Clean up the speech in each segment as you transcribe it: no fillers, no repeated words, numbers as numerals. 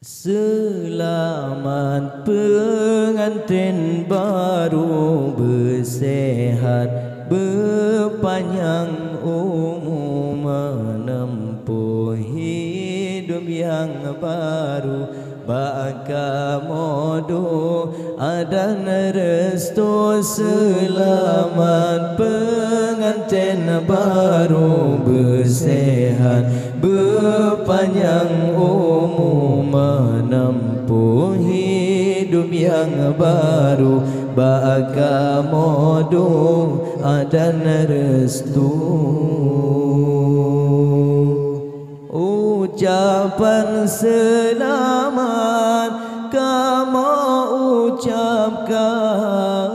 Selamat pengantin baru, bersehat berpanjang umur, menempuh hidup yang baru, bakal modu dan restu. Selamat pengantin baru, bersehat berpanjang umur, menempuh hidup yang baru, bakal modu dan restu. Ucapan selamat kamu ucapkan,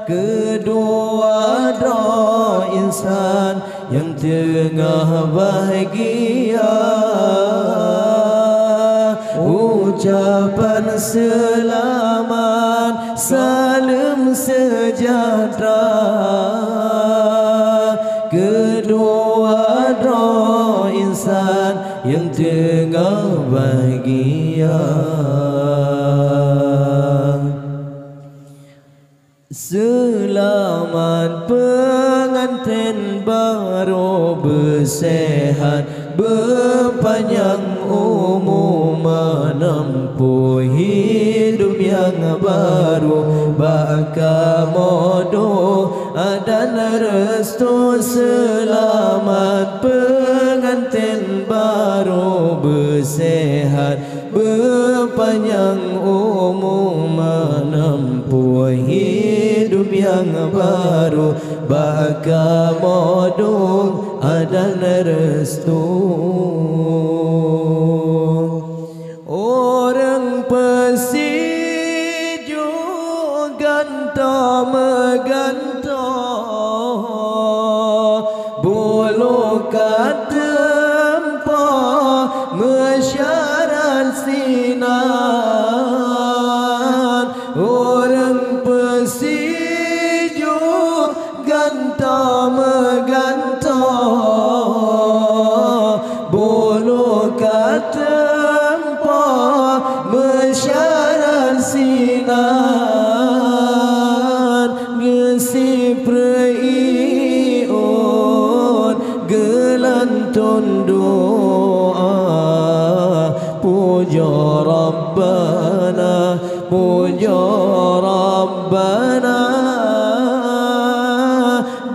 kedua doa insan yang tengah bahagia. Ucapan selamat, salam sejahtera, kedua doa insan yang tengah bahagia. Selamat pengantin baru, bersehat berpanjang umur, menempuh hidup yang baru, bakal modu dan restu. Selamat pengantin baru, bersehat berpanjang umur, menempuh hidup yang baru, bakal modu dan restu. Orang pesiju gantah megantah, bulu katempa mesyarat sinar. Orang pesiju gantah megantah, bulu katempa mesyarat sinar. Gesi preiun gelantun doa, puja Rabbana, puja Rabbana.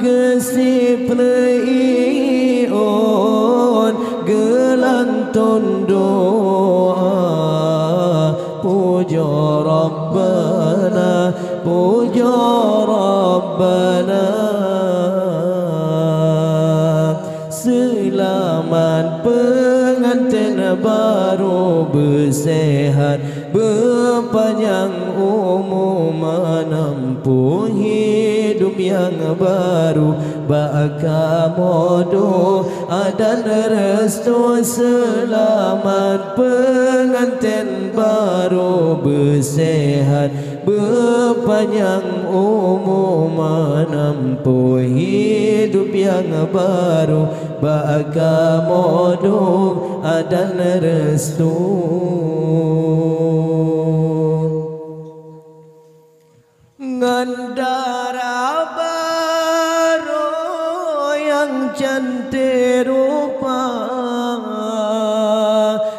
Gesi preiun gelantun doa, puja Rabbana, puja Rabbana. Selamat pengantin baru, bersehat berpanjang umur, menempuh hidup yang baru, bakal modu dan restu. Selamat pengantin baru, bersehat berpanjang umur, menempuh hidup yang baru, bakal modu dan restu. Ngandara baru yang cantik rupa,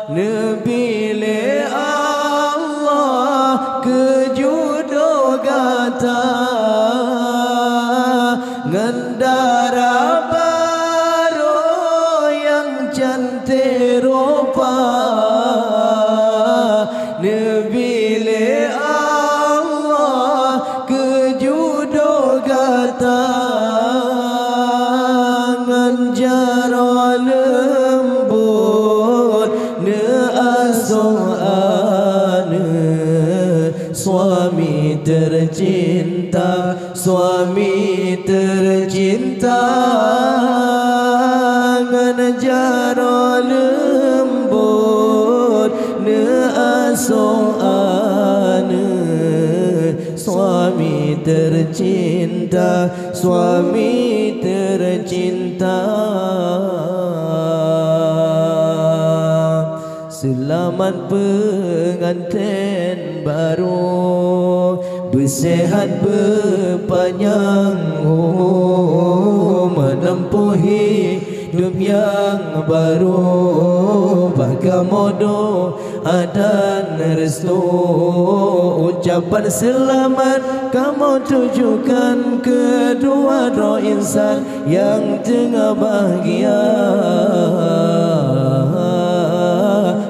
nebile Allah kejudo gata. Ngandara baru yang cantik rupa, nebile Allah kejudo gata. Nganjara lembut ne asuhane, suami tercinta, suami tercinta. Nganjara lembut ne asuhane, suami tercinta, suami tercinta. Selamat pengantin baru, bersehat berpanjang umur, menempuhi hidup yang baru, bagamodo dan restu. Ucapan selamat kamu tujukan kedua roh insan yang tengah bahagia.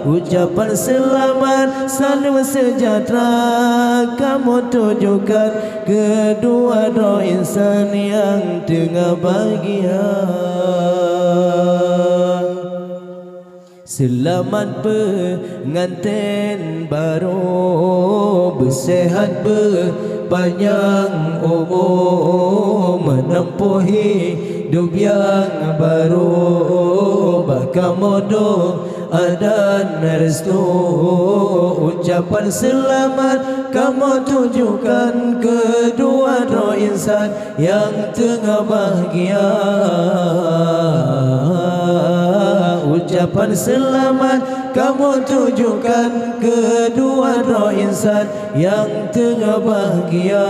Ucapan selamat salam sejahtera kamu tujukan kedua roh insan yang tengah bahagia. Selamat pengantin baru, bersehat berpanjang umur, menempuhi hidup yang baru, bagamodo dan restu. Ucapan selamat kamu tujukan kedua roh insan yang tengah bahagia. Ucapan selamat kamu tujukan kedua roh insan yang tengah bahagia.